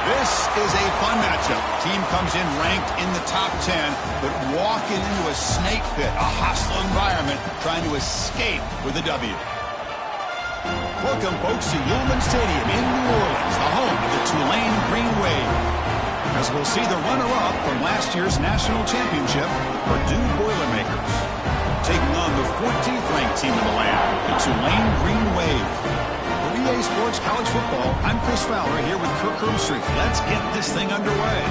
This is a fun matchup. Team comes in ranked in the top 10, but walking into a snake pit, a hostile environment, trying to escape with a W. Welcome, folks, to Yulman Stadium in New Orleans, the home of the Tulane Green Wave. As we'll see the runner-up from last year's national championship, Purdue Boilermakers, taking on the 14th ranked team in the land, the Tulane Green Wave. For EA Sports College Football, I'm Chris Fowler here with Kirk Herbstreit. Let's get this thing underway.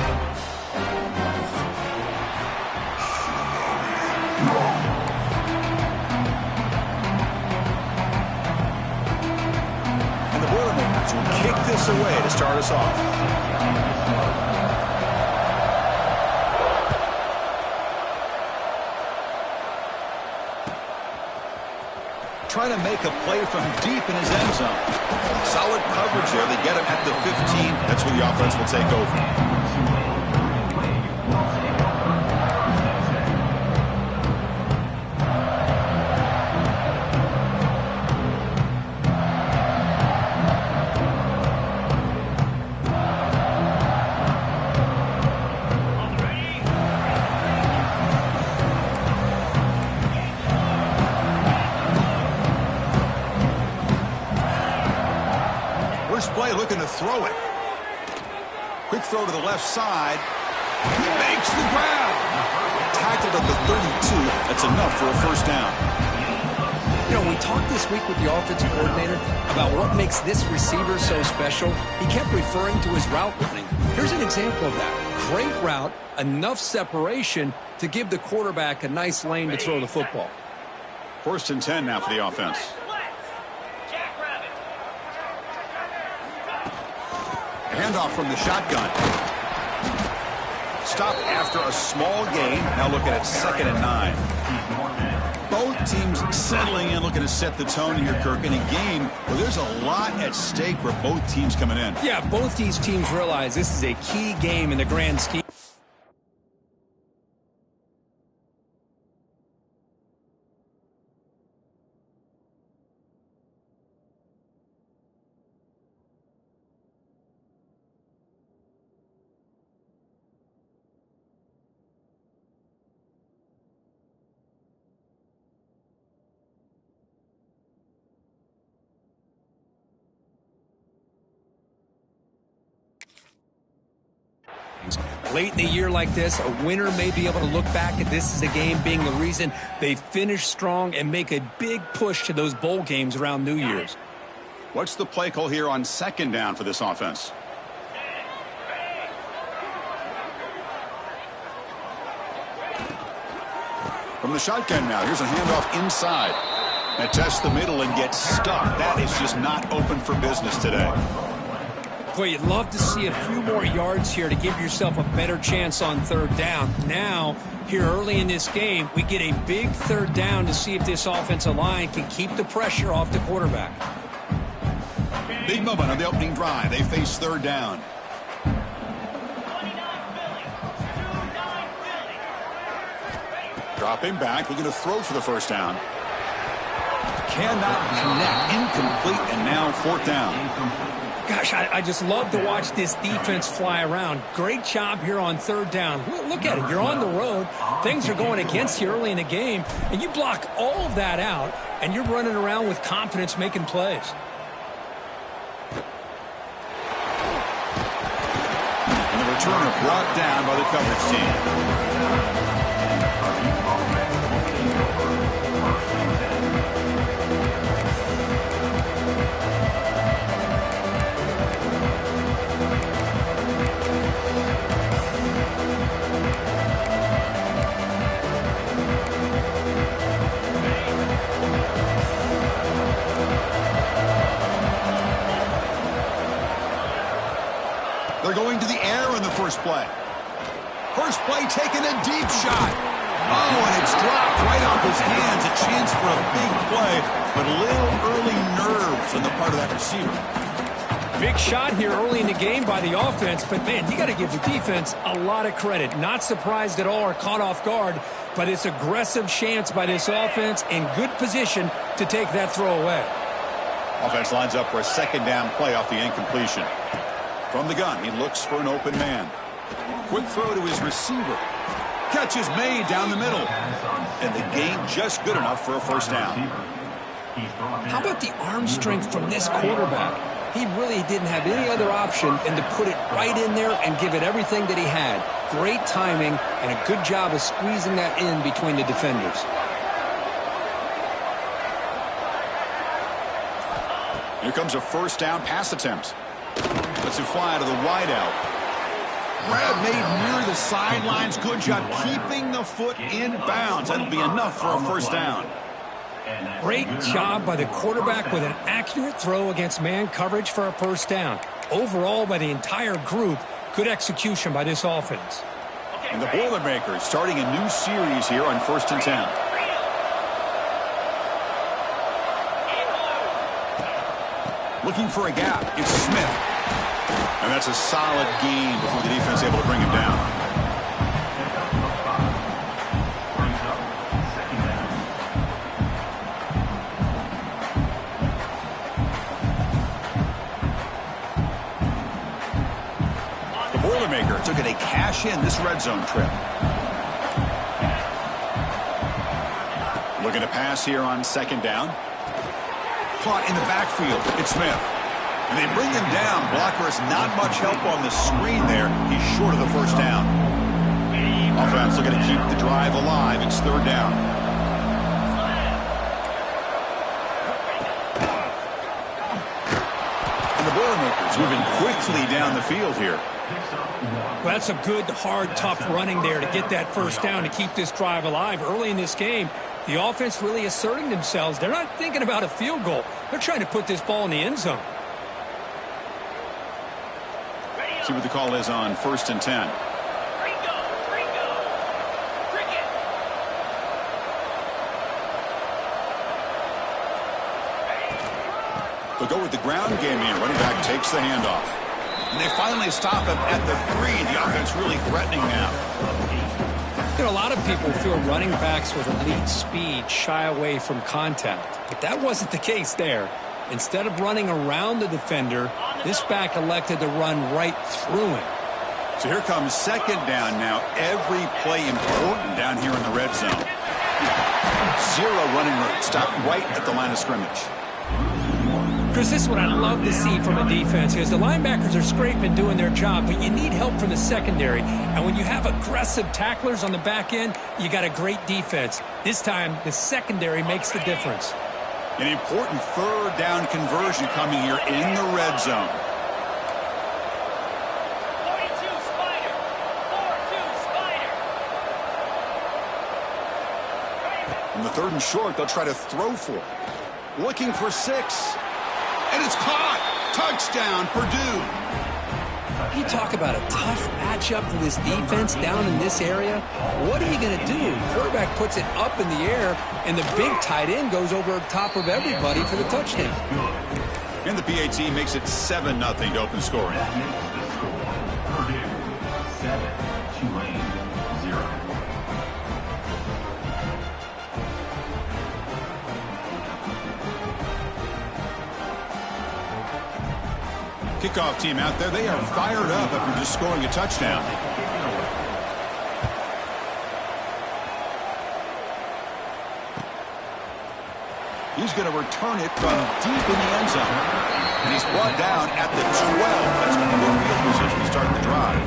And the Boilermakers will kick this away to start us off. Trying to make a play from deep in his end zone. Solid coverage there. They get him at the 15. That's where the offense will take over. Play looking to throw it. Quick throw to the left side. He makes the grab. Tackled at the 32. That's enough for a first down. You know, we talked this week with the offensive coordinator about what makes this receiver so special. He kept referring to his route running. Here's an example of that. Great route, enough separation to give the quarterback a nice lane to throw the football. 1st and 10 now for the offense. Handoff from the shotgun. Stop after a small gain. Now looking at 2nd and 9. Both teams settling in, looking to set the tone here, Kirk, in a game where there's a lot at stake for both teams coming in. Yeah, both these teams realize this is a key game in the grand scheme. Late in the year like this, a winner may be able to look back at this as a game being the reason they finish strong and make a big push to those bowl games around New Year's. What's the play call here on 2nd down for this offense? From the shotgun now, here's a handoff inside. That tests the middle and gets stuck. That is just not open for business today. Boy, you'd love to see a few more yards here to give yourself a better chance on 3rd down. Now, here early in this game, we get a big 3rd down to see if this offensive line can keep the pressure off the quarterback. Big moment on the opening drive. They face 3rd down. Dropping back, looking to throw for the 1st down. Cannot connect, incomplete, and now 4th down. Gosh, I just love to watch this defense fly around. Great job here on 3rd down. Look at it. You're on the road. Things are going against you early in the game, and you block all of that out, and you're running around with confidence making plays. And the returner brought down by the coverage team. They're going to the air in the first play. First play taking a deep shot. Oh, and it's dropped right off his hands. A chance for a big play, but a little early nerves on the part of that receiver. Big shot here early in the game by the offense, but, man, you got to give the defense a lot of credit. Not surprised at all or caught off guard, but it's aggressive chance by this offense in good position to take that throw away. Offense lines up for a 2nd down play off the incompletion. From the gun, he looks for an open man. Quick throw to his receiver. Catch is made down the middle. And the gain just good enough for a first down. How about the arm strength from this quarterback? He really didn't have any other option than to put it right in there and give it everything that he had. Great timing and a good job of squeezing that in between the defenders. Here comes a first down pass attempt. Lets it fly to the wideout. Grab made near the sidelines. Good job keeping the foot in bounds. That'll be enough for a first down. Great job by the quarterback with an accurate throw against man coverage for a first down. Overall, by the entire group, good execution by this offense. And the Boilermakers starting a new series here on 1st and 10. Looking for a gap. It's Smith. And that's a solid gain before the defense is able to bring him down. Boilermaker took it a cash-in this red zone trip. Looking to pass here on 2nd down. Caught in the backfield. It's Smith. And they bring him down. Blocker has not much help on the screen there. He's short of the first down. Offense looking to keep the drive alive. It's 3rd down. And the Boilermakers moving quickly down the field here. Well, that's a good, hard, tough running there to get that first down to keep this drive alive. Early in this game, the offense really asserting themselves. They're not thinking about a field goal. They're trying to put this ball in the end zone. See what the call is on 1st and 10. They'll go with the ground game here. Running back takes the handoff. And they finally stop him at the 3. The offense really threatening now. You know, a lot of people feel running backs with elite speed shy away from contact. But that wasn't the case there. Instead of running around the defender, this back elected to run right through him. So here comes 2nd down now. Every play important down here in the red zone. 0 running room. Stop right at the line of scrimmage. Chris, this is what I love to see from a defense is the linebackers are scraping, doing their job, but you need help from the secondary. And when you have aggressive tacklers on the back end, you got a great defense. This time, the secondary makes the difference. An important 3rd down conversion coming here in the red zone. 42 Spider. 4-2 Spider. On the 3rd and short, they'll try to throw for it. Looking for 6. And it's caught. Touchdown, Purdue. You talk about a tough matchup for this defense down in this area. What are you going to do? Quarterback puts it up in the air, and the big tight end goes over top of everybody for the touchdown. And the PAT makes it 7-0 to open scoring. Purdue 7, Tulane 0. Kickoff team out there. They are fired up after just scoring a touchdown. He's going to return it from deep in the end zone. And he's brought down at the 12. That's poor field position to start the drive.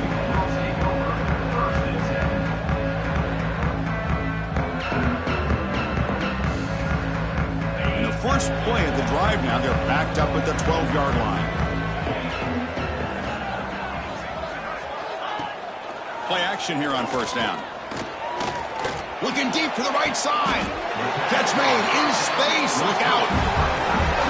And the first play of the drive now, they're backed up at the 12-yard line. Play action here on 1st down. Looking deep to the right side. Catch made in space. Look out.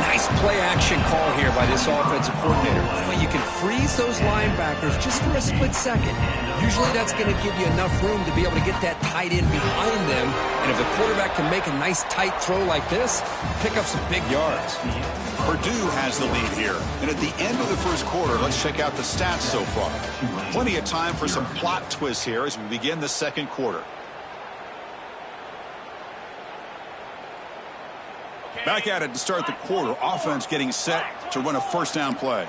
Nice play action call here by this offensive coordinator. Well, you can freeze those linebackers just for a split second. Usually that's going to give you enough room to be able to get that tight end behind them. And if the quarterback can make a nice tight throw like this, pick up some big yards. Purdue has the lead here. And at the end of the first quarter, let's check out the stats so far. Plenty of time for some plot twists here as we begin the 2nd quarter. Back at it to start the quarter. Offense getting set to run a 1st down play.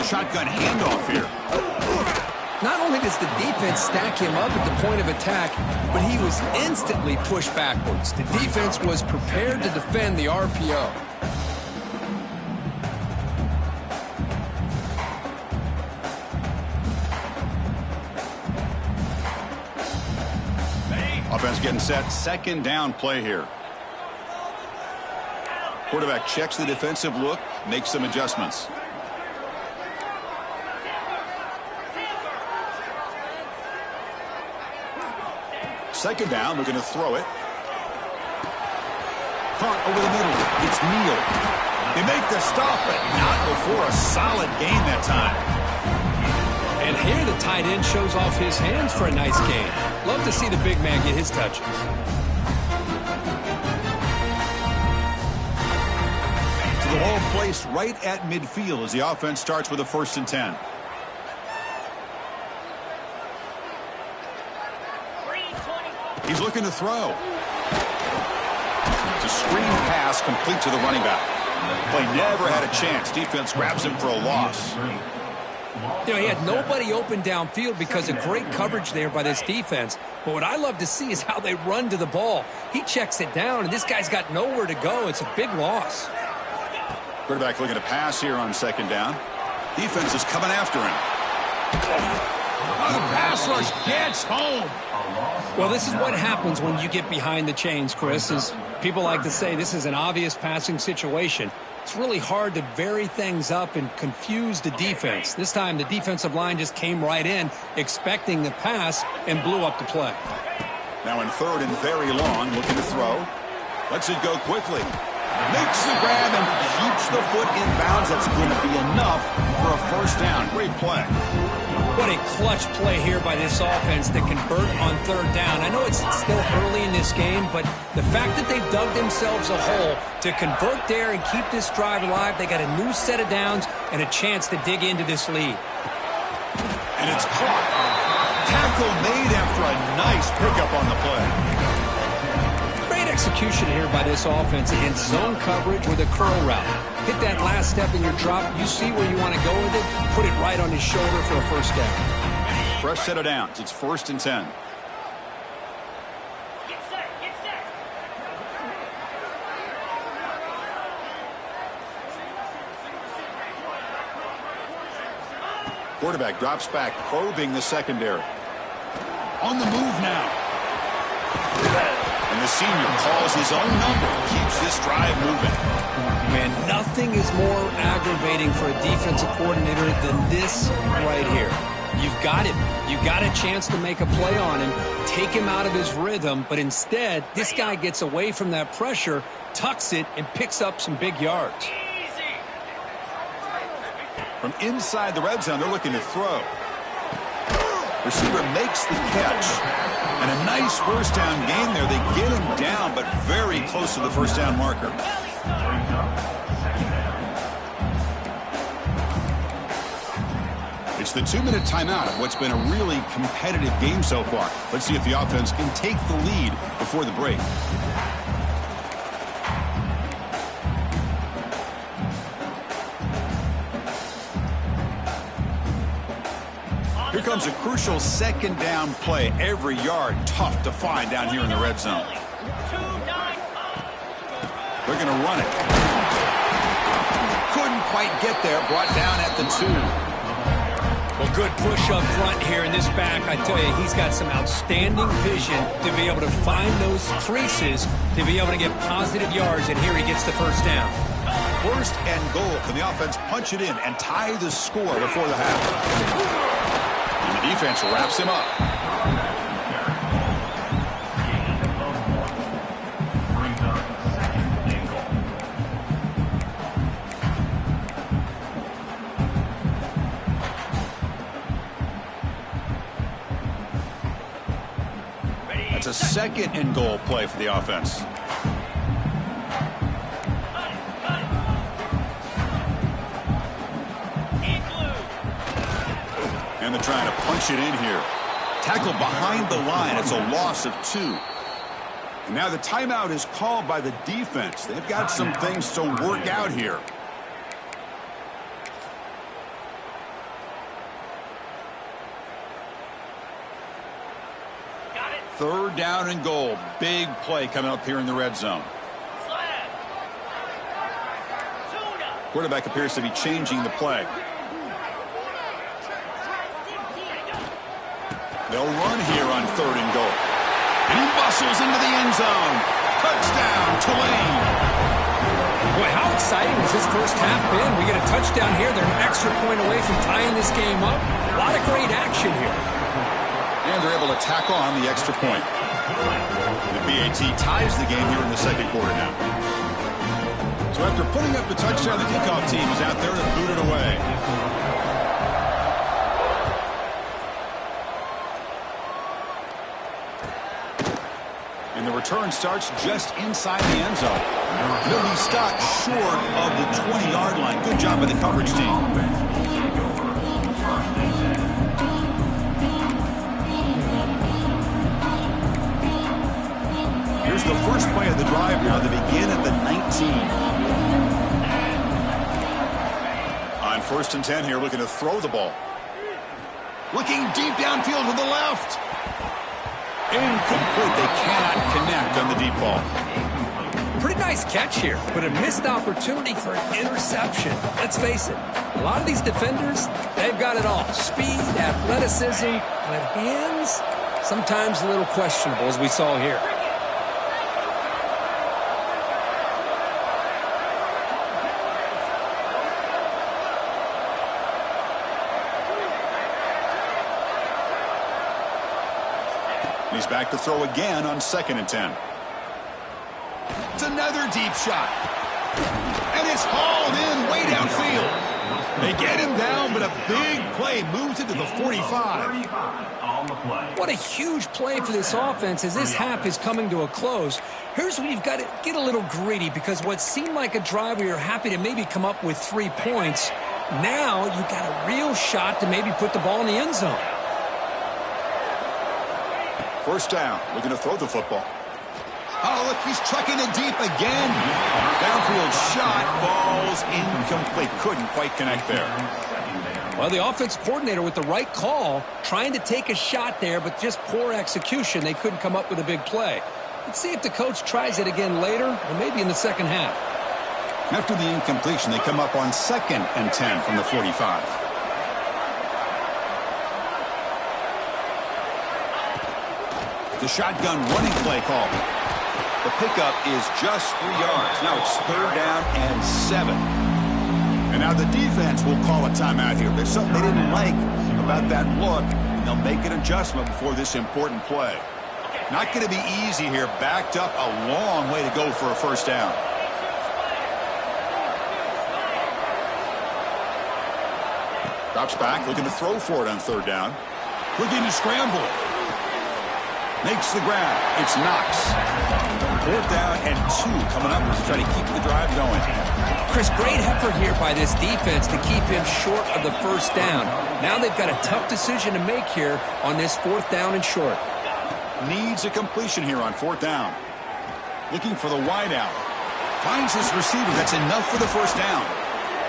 Shotgun handoff here. Not only does the defense stack him up at the point of attack, but he was instantly pushed backwards. The defense was prepared to defend the RPO. Offense getting set. Second down play here. Quarterback checks the defensive look, makes some adjustments. Second down, we're going to throw it. Hunt over the middle. It's Neal. They make the stop, but not before a solid gain that time. And here the tight end shows off his hands for a nice gain. Love to see the big man get his touches. So the ball placed right at midfield as the offense starts with a 1st and 10. He's looking to throw. It's a screen pass complete to the running back. Play never had a chance. Defense grabs him for a loss. You know, he had nobody open downfield because of great coverage there by this defense. But what I love to see is how they run to the ball. He checks it down, and this guy's got nowhere to go. It's a big loss. Quarterback looking to pass here on second down. Defense is coming after him. The pass rush gets home. Well, this is what happens when you get behind the chains, Chris. Is people like to say this is an obvious passing situation. It's really hard to vary things up and confuse the defense. This time, the defensive line just came right in, expecting the pass, and blew up the play. Now in 3rd and very long, looking to throw. Lets it go quickly. Makes the grab and keeps the foot in bounds. That's going to be enough for a 1st down. Great play. What a clutch play here by this offense to convert on 3rd down. I know it's still early in this game, but the fact that they've dug themselves a hole to convert there and keep this drive alive, they got a new set of downs and a chance to dig into this lead. And it's caught. Tackle made after a nice pickup on the play. Great execution here by this offense against zone coverage with a curl route. Hit that last step in your drop. You see where you want to go with it. Put it right on his shoulder for a 1st down. Fresh set of downs. It's 1st and 10. Get set, get set. Quarterback drops back, probing the secondary. On the move now. And the senior calls his own number, keeps this drive moving. Man, nothing is more aggravating for a defensive coordinator than this right here. You've got him. You've got a chance to make a play on him, take him out of his rhythm, but instead, this guy gets away from that pressure, tucks it, and picks up some big yards. From inside the red zone, they're looking to throw. Receiver makes the catch. And a nice 1st down gain there. They get him down, but very close to the 1st down marker. It's the 2-minute timeout of what's been a really competitive game so far. Let's see if the offense can take the lead before the break. Here comes a crucial 2nd down play. Every yard tough to find down here in the red zone. They're going to run it. Couldn't quite get there. Brought down at the 2. Well, good push up front here in this back. I tell you, he's got some outstanding vision to be able to find those creases, to be able to get positive yards, and here he gets the 1st down. 1st and goal. Can the offense punch it in and tie the score before the half? And the defense wraps him up. That's a 2nd and goal play for the offense. And they're trying to punch it in here. Tackle behind the line. It's a loss of 2. And now the timeout is called by the defense. They've got some things to work out here. Third down and goal. Big play coming up here in the red zone. Quarterback appears to be changing the play. They'll run here on third and goal. And he bustles into the end zone. Touchdown, Tulane. Boy, how exciting has this first half been? We get a touchdown here. They're an extra point away from tying this game up. A lot of great action here. And they're able to tack on the extra point. The BAT ties the game here in the second quarter now. So after putting up the touchdown, the kickoff team is out there to boot it away. And the return starts just inside the end zone. He'll be stopped short of the 20-yard line. Good job by the coverage team. Here's the first play of the drive now. They begin at the 19. On 1st and 10 here, looking to throw the ball. Looking deep downfield to the left. Incomplete. They cannot connect on the deep ball. Pretty nice catch here, but a missed opportunity for an interception. Let's face it, a lot of these defenders, they've got it all. Speed, athleticism, but hands, sometimes a little questionable, as we saw here. He's back to throw again on 2nd and 10. It's another deep shot. And it's hauled in way downfield. They get him down, but a big play moves it to the 45. What a huge play for this offense as this half is coming to a close. Here's where you've got to get a little greedy, because what seemed like a drive where you're happy to maybe come up with 3 points, now you've got a real shot to maybe put the ball in the end zone. First down, looking to throw the football. Oh, look, he's trucking it deep again. Downfield shot falls incomplete. Couldn't quite connect there. Well, the offense coordinator with the right call, trying to take a shot there, but just poor execution. They couldn't come up with a big play. Let's see if the coach tries it again later, or maybe in the second half. After the incompletion, they come up on 2nd and 10 from the 45. The shotgun running play call. The pickup is just 3 yards. Now it's 3rd down and 7. And now the defense will call a timeout here. There's something they didn't like about that look, and they'll make an adjustment before this important play. Not going to be easy here. Backed up a long way to go for a first down. Drops back, looking to throw for it on 3rd down. Looking to scramble. Makes the grab. It's Knox. 4th down and 2 coming up to try to keep the drive going. Chris, great effort here by this defense to keep him short of the first down. Now they've got a tough decision to make here on this 4th down and short. Needs a completion here on 4th down. Looking for the wide out. Finds his receiver. That's enough for the first down.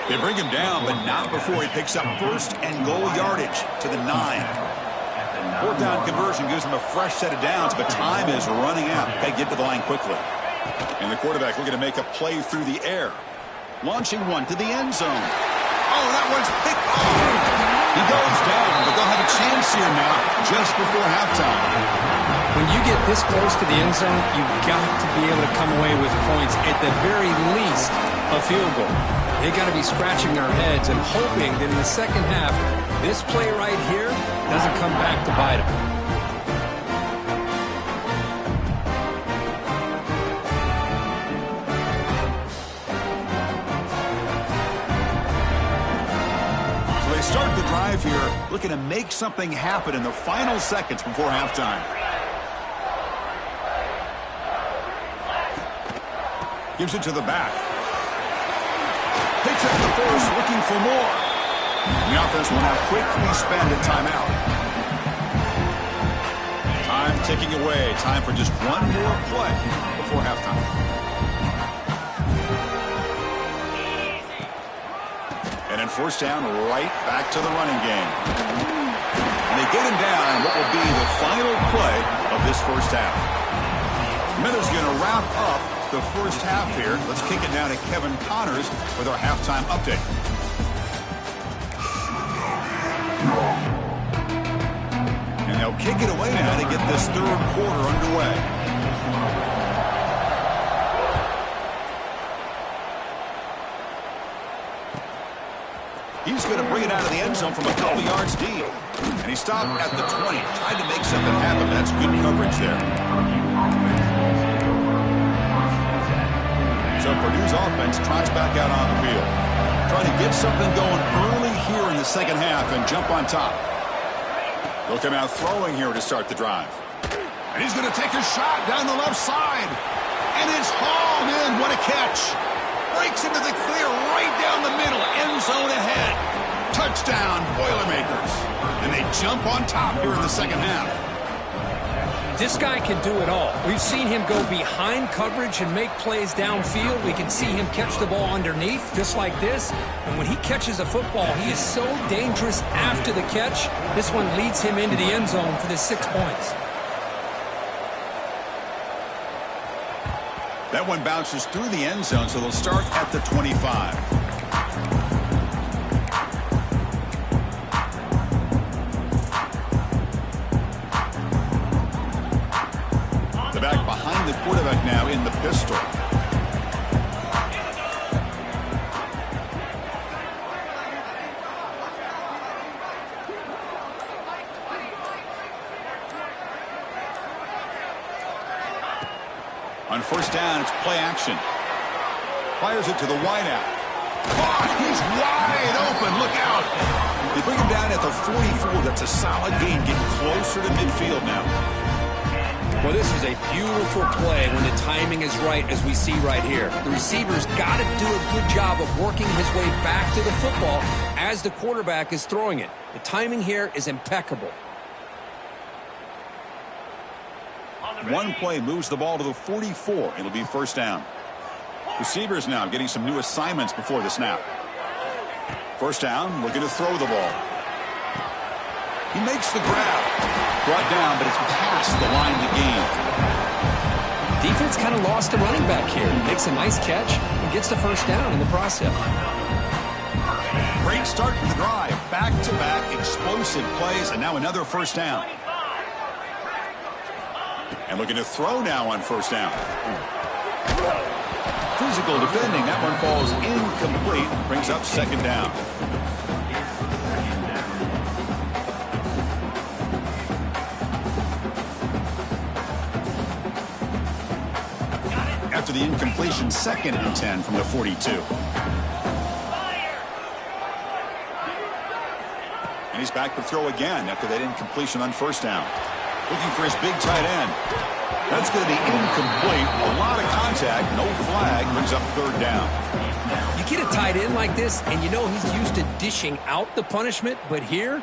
They bring him down, but not before he picks up 1st and goal yardage to the 9. 4th down conversion gives them a fresh set of downs, but time is running out. Got to get to the line quickly. And the quarterback looking to make a play through the air. Launching one to the end zone. Oh, that one's picked off. He goes down, but they'll have a chance here now just before halftime. When you get this close to the end zone, you've got to be able to come away with points, at the very least a field goal. They got to be scratching their heads and hoping that in the second half, this play right here doesn't come back to bite them. So they start the drive here, looking to make something happen in the final seconds before halftime. Gives it to the back. Picks up the first, looking for more. The offense will now quickly spend a timeout. Time ticking away. Time for just one more play before halftime. And then 1st down, right back to the running game. And they get him down in what will be the final play of this first half. Miller's going to wrap up the first half here. Let's kick it down to Kevin Connors with our halftime update. And they'll kick it away now to get this third quarter underway. He's going to bring it out of the end zone from a couple yards deep. And he stopped at the 20, trying to make something happen. That's good coverage there. So Purdue's offense trots back out on the field. Trying to get something going early here in the second half and jump on top. They'll come out throwing here to start the drive. And he's going to take a shot down the left side. And it's hauled in. What a catch. Breaks into the clear right down the middle. End zone ahead. Touchdown, Boilermakers. And they jump on top here in the second half. This guy can do it all. We've seen him go behind coverage and make plays downfield. We can see him catch the ball underneath, just like this. And when he catches a football, he is so dangerous after the catch. This one leads him into the end zone for the 6 points. That one bounces through the end zone, so they'll start at the 25. The back behind the quarterback now in the pistol. On first down, it's play action. Fires it to the wideout. Caught! He's wide open. Look out! They bring him down at the 44. That's a solid gain, getting closer to midfield now. Well, this is a beautiful play when the timing is right, as we see right here. The receiver's got to do a good job of working his way back to the football as the quarterback is throwing it. The timing here is impeccable. One play moves the ball to the 44. It'll be first down. Receivers now getting some new assignments before the snap. First down, looking to throw the ball. He makes the grab. Brought down, but it's past the line to gain. Defense kind of lost a running back here. Makes a nice catch and gets the first down in the process. Great start to the drive. Back-to-back explosive plays, and now another first down. And looking to throw now on first down. Physical defending. That one falls incomplete. Brings up second down. After the incompletion, 2nd and 10 from the 42. And he's back to throw again after that incompletion on first down. Looking for his big tight end. That's going to be incomplete. A lot of contact. No flag. Brings up third down. You get a tight end like this, and you know he's used to dishing out the punishment. But here,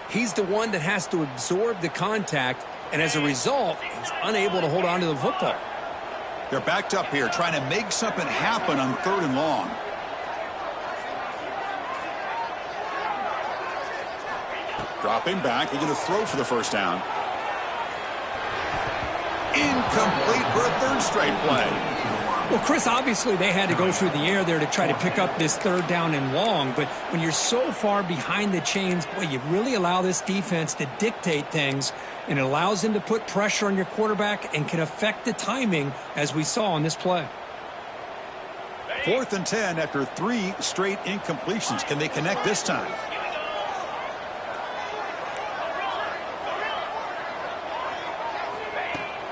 he's the one that has to absorb the contact. And as a result, he's unable to hold on to the football. They're backed up here, trying to make something happen on 3rd and long. Dropping back. They're going to throw for the first down. Incomplete for a 3rd straight play. Well, Chris, obviously they had to go through the air there to try to pick up this 3rd down and long. But when you're so far behind the chains, boy, you really allow this defense to dictate things. And it allows them to put pressure on your quarterback and can affect the timing, as we saw on this play. 4th and 10 after 3 straight incompletions. Can they connect this time?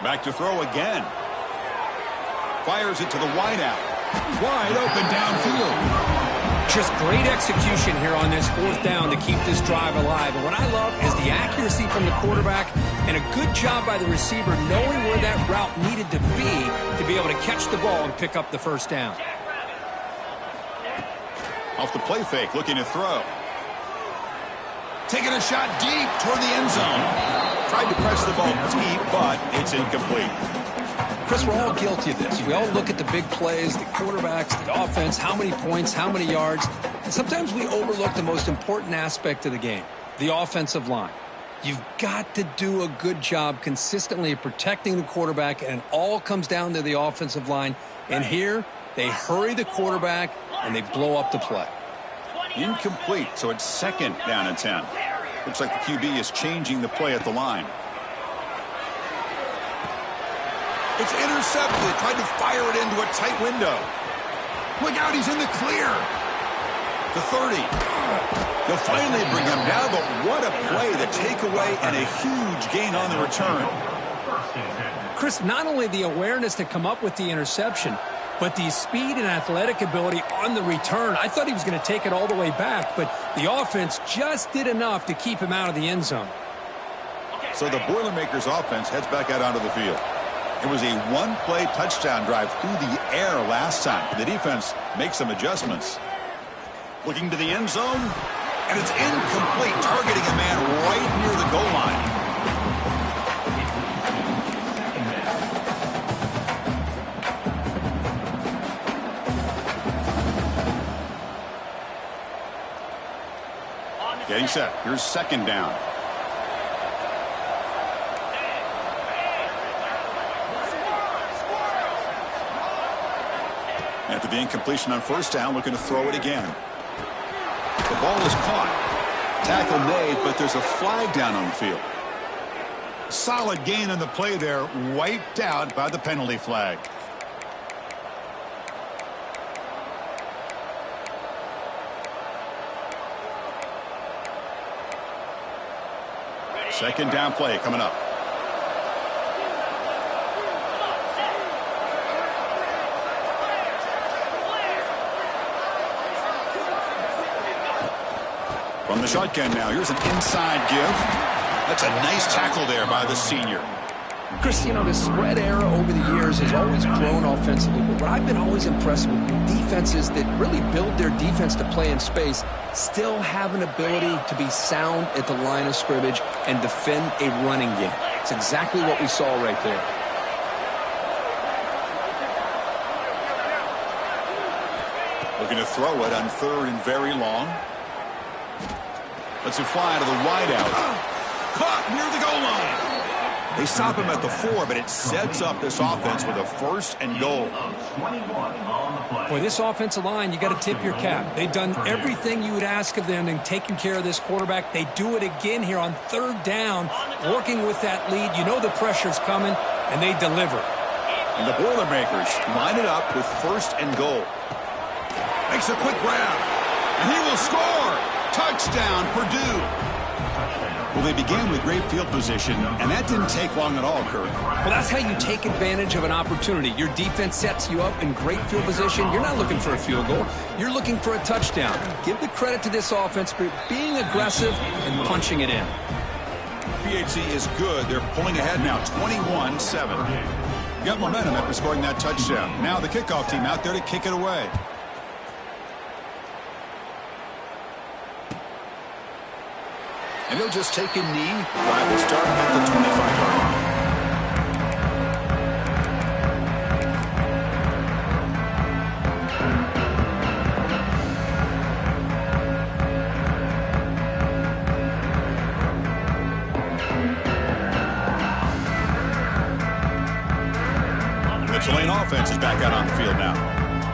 Back to throw again. Fires it to the wideout. Wide open downfield. Just great execution here on this 4th down to keep this drive alive. And what I love is the accuracy from the quarterback and a good job by the receiver knowing where that route needed to be able to catch the ball and pick up the first down. Off the play fake, looking to throw. Taking a shot deep toward the end zone. Tried to press the ball deep, but it's incomplete. Chris, we're all guilty of this. We all look at the big plays, the quarterbacks, the offense, how many points, how many yards. And sometimes we overlook the most important aspect of the game, the offensive line. You've got to do a good job consistently of protecting the quarterback, and it all comes down to the offensive line. And here, they hurry the quarterback, and they blow up the play. Incomplete, so it's 2nd down and 10. Looks like the QB is changing the play at the line. It's intercepted. Tried to fire it into a tight window. Look out, he's in the clear. The 30. They'll finally bring him down, but what a play. The takeaway and a huge gain on the return. Chris, not only the awareness to come up with the interception, but the speed and athletic ability on the return. I thought he was going to take it all the way back, but the offense just did enough to keep him out of the end zone. So the Boilermakers offense heads back out onto the field. It was a one-play touchdown drive through the air last time. The defense makes some adjustments. Looking to the end zone, and it's incomplete, targeting a man right near the goal line. Getting set. Here's 2nd down. After the incompletion on 1st down, looking to throw it again. The ball is caught. Tackle made, but there's a flag down on the field. Solid gain on the play there, wiped out by the penalty flag. Second down play coming up. From the shotgun now, here's an inside give. That's a nice tackle there by the senior. Chris, you know, the spread era over the years has always grown offensively, but what I've been always impressed with defenses that really build their defense to play in space still have an ability to be sound at the line of scrimmage and defend a running game. It's exactly what we saw right there. Looking to throw it on 3rd and very long. Lets it fly to the wideout. Caught near the goal line. They stop him at the 4, but it sets up this offense with a 1st and goal. Boy, this offensive line, you got to tip your cap. They've done everything you would ask of them in taking care of this quarterback. They do it again here on 3rd down, working with that lead. You know the pressure's coming, and they deliver. And the Boilermakers line it up with 1st and goal. Makes a quick grab, and he will score. Touchdown, Purdue. Well, they began with great field position, and that didn't take long at all, Kirk. Well, that's how you take advantage of an opportunity. Your defense sets you up in great field position. You're not looking for a field goal. You're looking for a touchdown. Give the credit to this offense for being aggressive and punching it in. PHC is good. They're pulling ahead now, 21-7. Got momentum after scoring that touchdown. Now the kickoff team out there to kick it away. And he'll just take a knee. Drive will start at the 25-yard line. The Tulane offense is back out on the field now.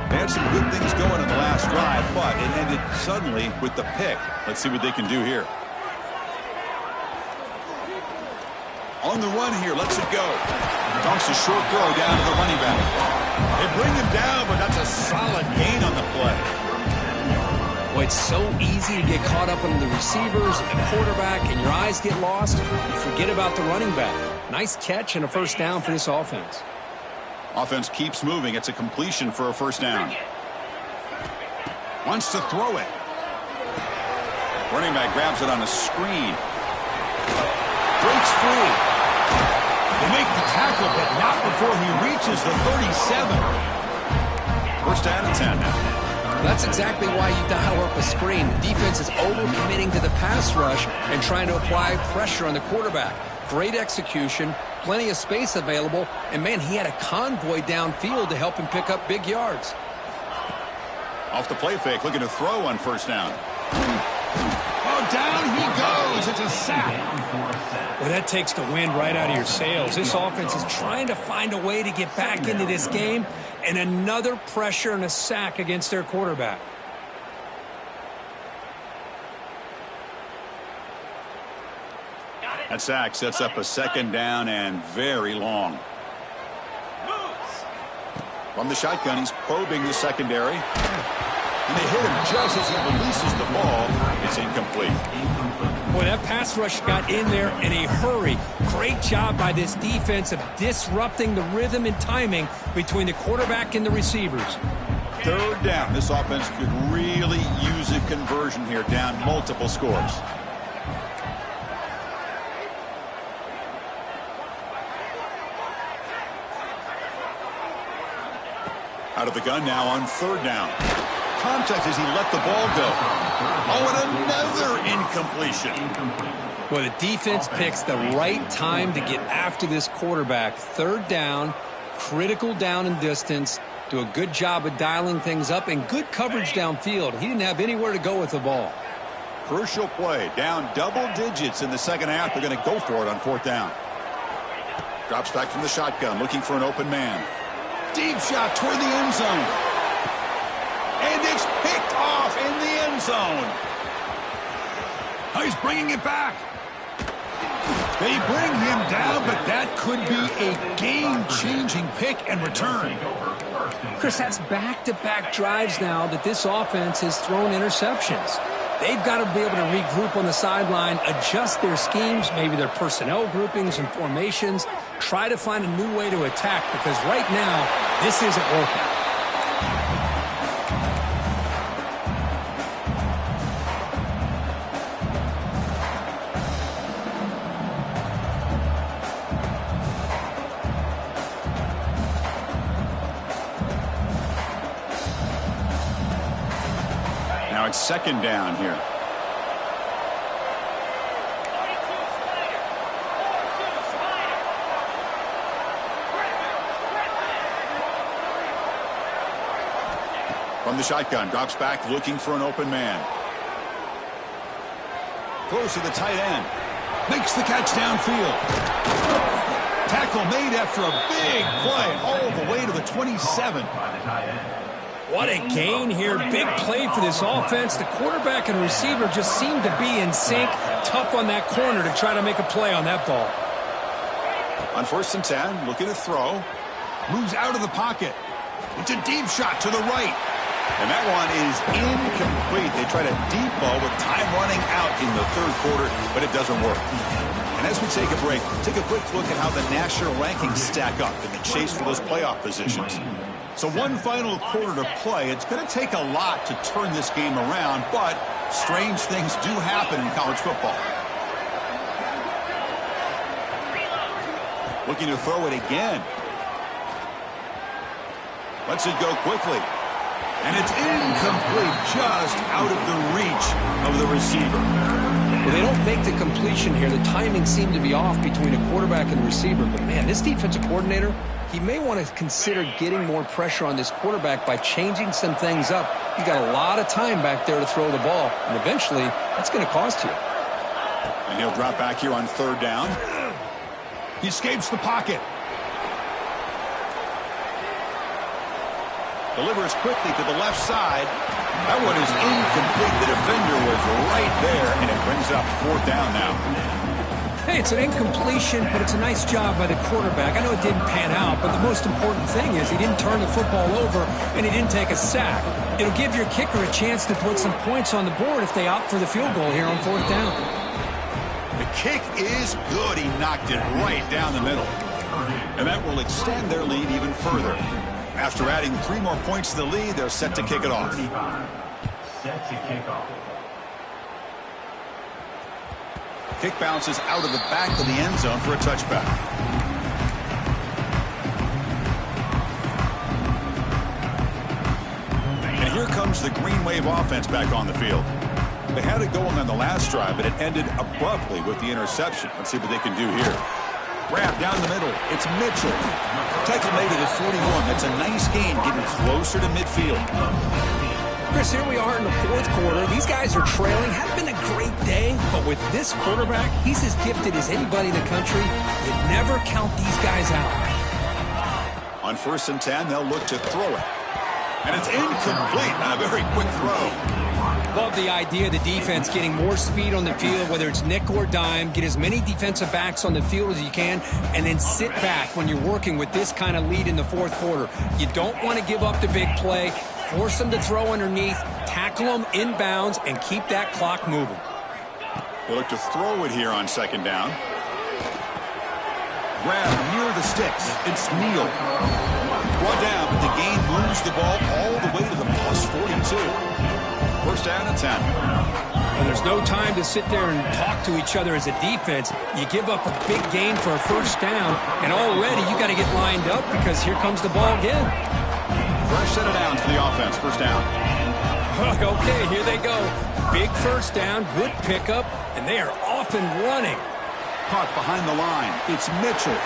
They had some good things going in the last drive, but it ended suddenly with the pick. Let's see what they can do here. On the run here, lets it go. Dunks a short throw down to the running back. They bring him down, but that's a solid gain on the play. Well, it's so easy to get caught up on the receivers and the quarterback, and your eyes get lost. You forget about the running back. Nice catch and a 1st down for this offense. Offense keeps moving. It's a completion for a 1st down. Wants to throw it. Running back grabs it on a screen. Breaks free. They make the tackle, but not before he reaches the 37. 1st down and 10 now. That's exactly why you dial up a screen. The defense is over-committing to the pass rush and trying to apply pressure on the quarterback. Great execution, plenty of space available, and, man, he had a convoy downfield to help him pick up big yards. Off the play fake, looking to throw on 1st down. Oh, down he goes. It's a sack. Well, that takes the wind right out of your sails. This offense is trying to find a way to get back into this game, and another pressure and a sack against their quarterback. That sack sets up a second down and very long. From the shotgun, he's probing the secondary. And they hit him just as he releases the ball. It's incomplete. Boy, that pass rush got in there in a hurry. Great job by this defense of disrupting the rhythm and timing between the quarterback and the receivers. Third down. This offense could really use a conversion here, down multiple scores. Out of the gun now on third down. Contact as he let the ball go. Oh, and another incompletion. Well, the defense picks the right time to get after this quarterback. Third down, critical down and distance. Do a good job of dialing things up and good coverage downfield. He didn't have anywhere to go with the ball. Crucial play. Down double digits in the second half. They're going to go for it on fourth down. Drops back from the shotgun, looking for an open man. Deep shot toward the end zone. And it's picked off in the end zone. Oh, he's bringing it back. They bring him down, but that could be a game-changing pick and return. Chris, that's back-to-back drives now that this offense has thrown interceptions. They've got to be able to regroup on the sideline, adjust their schemes, maybe their personnel groupings and formations, try to find a new way to attack, because right now, this isn't working. Now it's second down here. From the shotgun, drops back, looking for an open man. Throws to the tight end. Makes the catch downfield. Tackle made after a big play all the way to the 27. What a gain here. Big play for this offense. The quarterback and receiver just seem to be in sync. Tough on that corner to try to make a play on that ball. On 1st and 10, looking to throw. Moves out of the pocket. It's a deep shot to the right. And that one is incomplete. They try to deep ball with time running out in the third quarter, but it doesn't work. And as we take a break, take a quick look at how the national rankings stack up in the chase for those playoff positions. So one final quarter to play. It's going to take a lot to turn this game around, but strange things do happen in college football. Looking to throw it again. Lets it go quickly. And it's incomplete, just out of the reach of the receiver. Well, they don't make the completion here. The timing seemed to be off between a quarterback and receiver. But, man, this defensive coordinator, he may want to consider getting more pressure on this quarterback by changing some things up. He's got a lot of time back there to throw the ball, and eventually that's going to cost you. And he'll drop back here on third down. He escapes the pocket. Delivers quickly to the left side. That one is incomplete. The defender was right there, and it brings up fourth down now. Hey, it's an incompletion, but it's a nice job by the quarterback. I know it didn't pan out, but the most important thing is he didn't turn the football over, and he didn't take a sack. It'll give your kicker a chance to put some points on the board if they opt for the field goal here on fourth down. The kick is good. He knocked it right down the middle. And that will extend their lead even further. After adding 3 more points to the lead, they're set to kick it off. Set to kick off. Kick bounces out of the back of the end zone for a touchback. And here comes the Green Wave offense back on the field. They had it going on the last drive, but it ended abruptly with the interception. Let's see what they can do here. Grab down the middle. It's Mitchell. Tackle made it at 41. That's a nice gain, getting closer to midfield. Chris, here we are in the fourth quarter. These guys are trailing. Hadn't been a great day, but with this quarterback, he's as gifted as anybody in the country. You never count these guys out. On 1st and 10, they'll look to throw it. And it's incomplete on a very quick throw. Love the idea of the defense getting more speed on the field, whether it's nickel or dime. Get as many defensive backs on the field as you can, and then sit back when you're working with this kind of lead in the fourth quarter. You don't want to give up the big play. Force them to throw underneath, tackle them inbounds, and keep that clock moving. They look to throw it here on 2nd down. Grab near the sticks. It's Neal. Brought down, but the gain moves the ball all the way to the plus 42. 1st down and 10. Well, there's no time to sit there and talk to each other as a defense. You give up a big gain for a 1st down, and already you got to get lined up because here comes the ball again. Fresh set of downs for the offense. 1st down. Okay, here they go. Big 1st down, good pickup, and they are off and running. Caught behind the line. It's Mitchell.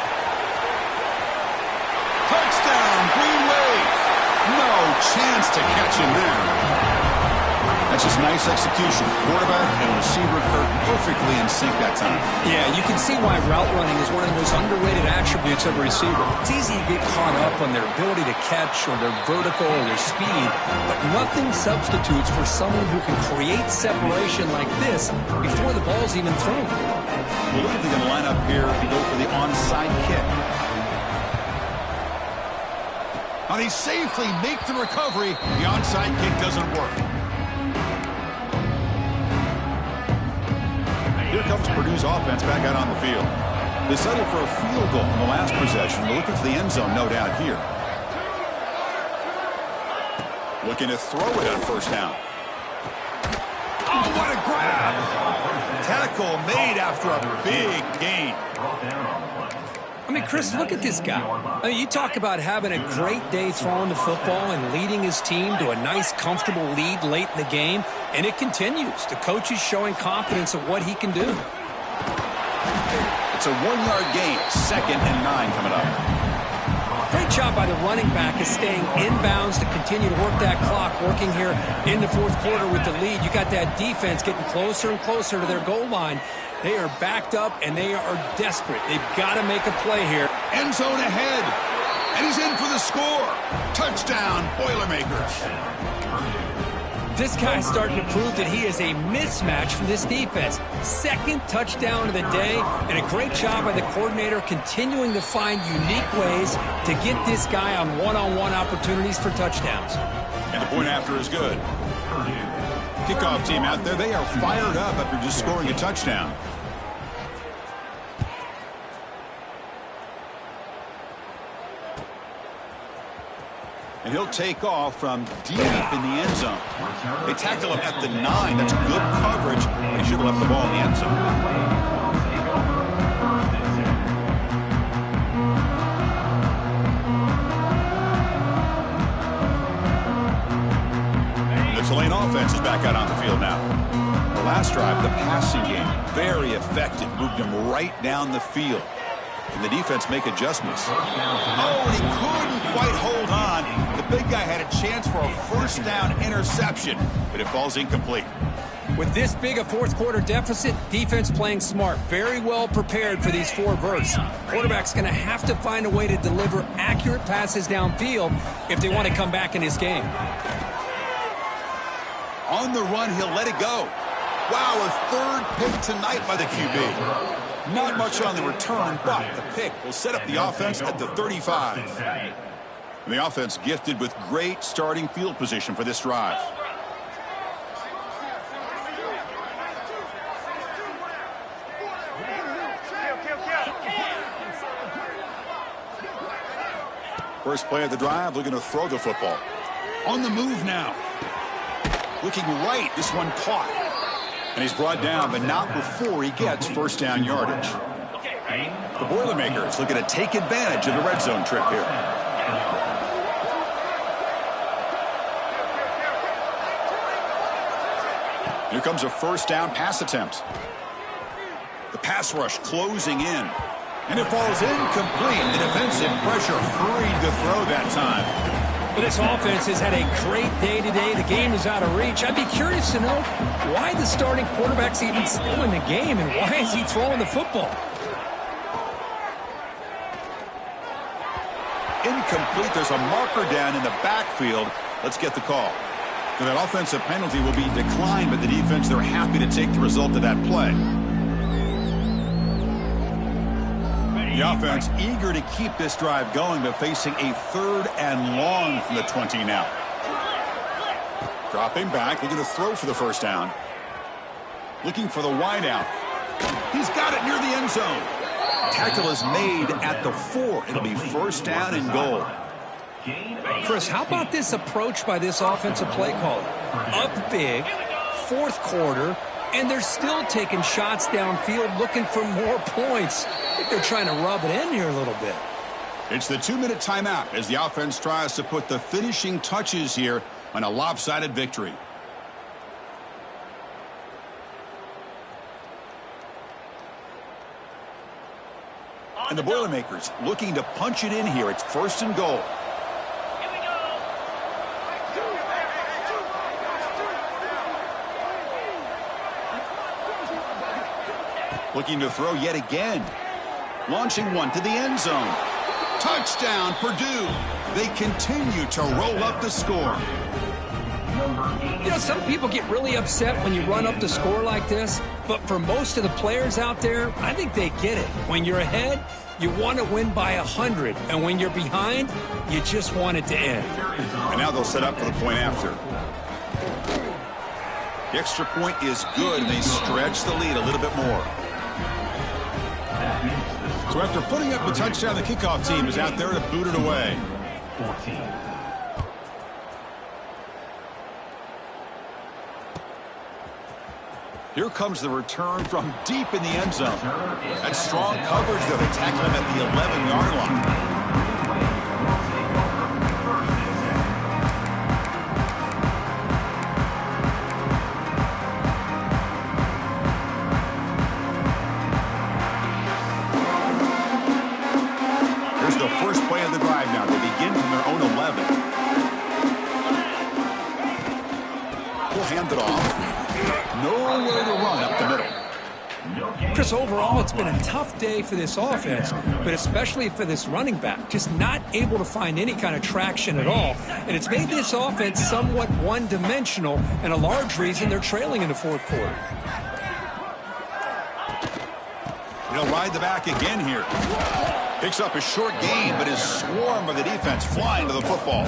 Touchdown, Green Wave. No chance to catch him there. That's just nice execution. Quarterback and receiver perfectly in sync that time. Yeah, you can see why route running is one of the most underrated attributes of a receiver. It's easy to get caught up on their ability to catch or their vertical or their speed, but nothing substitutes for someone who can create separation like this before the ball's even thrown. We're likely going to line up here and go for the onside kick. Now they safely make the recovery. The onside kick doesn't work. Here comes Purdue's offense back out on the field. They settled for a field goal in the last possession. They're looking for the end zone, no doubt here. Looking to throw it on 1st down. Oh, what a grab! Tackle made after a big gain. I mean, Chris, look at this guy. I mean, you talk about having a great day throwing the football and leading his team to a nice, comfortable lead late in the game, and it continues. The coach is showing confidence of what he can do. It's a 1-yard gain. 2nd and 9 coming up. Great job by the running back of staying inbounds to continue to work that clock, working here in the fourth quarter with the lead. You got that defense getting closer and closer to their goal line. They are backed up, and they are desperate. They've got to make a play here. End zone ahead, and he's in for the score. Touchdown, Boilermakers. This guy's starting to prove that he is a mismatch for this defense. 2nd touchdown of the day, and a great job by the coordinator continuing to find unique ways to get this guy on one-on-one opportunities for touchdowns. And the point after is good. Kickoff team out there, they are fired up after just scoring a touchdown. And he'll take off from deep in the end zone. They tackle him at the 9. That's good coverage. He should have left the ball in the end zone. The Tulane offense is back out on the field now. The last drive, the passing game, very effective. Moved him right down the field. And the defense make adjustments. Oh, and he couldn't quite hold on. The big guy had a chance for a 1st down interception, but it falls incomplete. With this big a fourth quarter deficit, defense playing smart, very well prepared for these 4 verts. Quarterback's going to have to find a way to deliver accurate passes downfield if they want to come back in this game. On the run, he'll let it go. Wow, a 3rd pick tonight by the QB. Not much on the return, but the pick will set up the offense at the 35. And the offense gifted with great starting field position for this drive. First play of the drive, looking to throw the football. On the move now. Looking right, this one caught. And he's brought down, but not before he gets 1st down yardage. The Boilermakers looking to take advantage of the red zone trip here. Here comes a 1st down pass attempt. The pass rush closing in. And it falls incomplete. The defensive pressure hurried to throw that time. Well, this offense has had a great day today. The game is out of reach. I'd be curious to know why the starting quarterback's even still in the game and why is he throwing the football? Incomplete. There's a marker down in the backfield. Let's get the call. So that offensive penalty will be declined by the defense. They're happy to take the result of that play. The offense eager to keep this drive going, but facing a 3rd and long from the 20 now. Dropping back, looking to throw for the first down. Looking for the wideout. He's got it near the end zone. Tackle is made at the 4. It'll be first down and goal. Chris, how about this approach by this offensive play caller? Up big, 4th quarter, and they're still taking shots downfield looking for more points. I think they're trying to rub it in here a little bit. It's the 2-minute timeout as the offense tries to put the finishing touches here on a lopsided victory. And the Boilermakers looking to punch it in here. It's 1st and goal. Here we go. Looking to throw yet again. Launching one to the end zone. Touchdown, Purdue. They continue to roll up the score. You know, some people get really upset when you run up the score like this, but for most of the players out there, I think they get it. When you're ahead, you want to win by 100, and when you're behind, you just want it to end. And now they'll set up for the point after. The extra point is good, and they stretch the lead a little bit more. So after putting up a touchdown, the kickoff team is out there to boot it away. 14. Here comes the return from deep in the end zone. That's strong coverage, though. They tackle him at the 11-yard line. Here's the first play of the drive now. They begin from their own 11. We'll hand it off. Nowhere to run up the middle. Chris, overall, it's been a tough day for this offense, but especially for this running back. Just not able to find any kind of traction at all. And it's made this offense somewhat one-dimensional, and a large reason they're trailing in the 4th quarter. He'll ride the back again here. Picks up a short gain, but is swarmed by the defense flying to the football.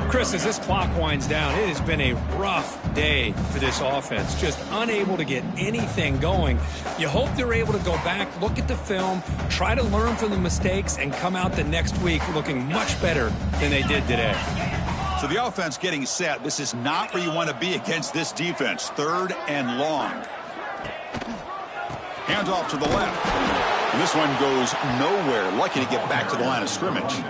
Chris, as this clock winds down, it has been a rough day for this offense. Just unable to get anything going. You hope they're able to go back, look at the film, try to learn from the mistakes, and come out the next week looking much better than they did today. So the offense getting set. This is not where you want to be against this defense. 3rd and long. Hands off to the left. And this one goes nowhere. Lucky to get back to the line of scrimmage.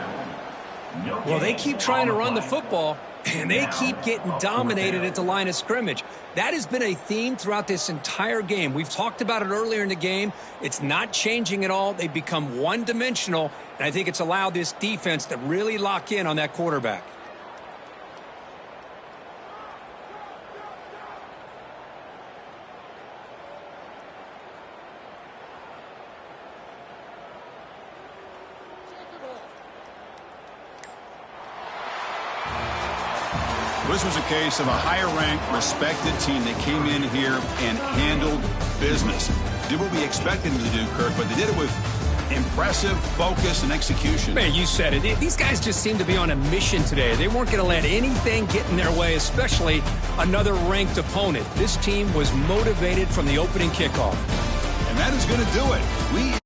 Well, they keep trying to run the football, and they keep getting dominated at the line of scrimmage. That has been a theme throughout this entire game. We've talked about it earlier in the game. It's not changing at all. They've become one-dimensional, and I think it's allowed this defense to really lock in on that quarterback. This was a case of a higher-ranked, respected team that came in here and handled business. Did what we expected them to do, Kirk, but they did it with impressive focus and execution. Man, you said it. These guys just seem to be on a mission today. They weren't going to let anything get in their way, especially another ranked opponent. This team was motivated from the opening kickoff. And that is going to do it.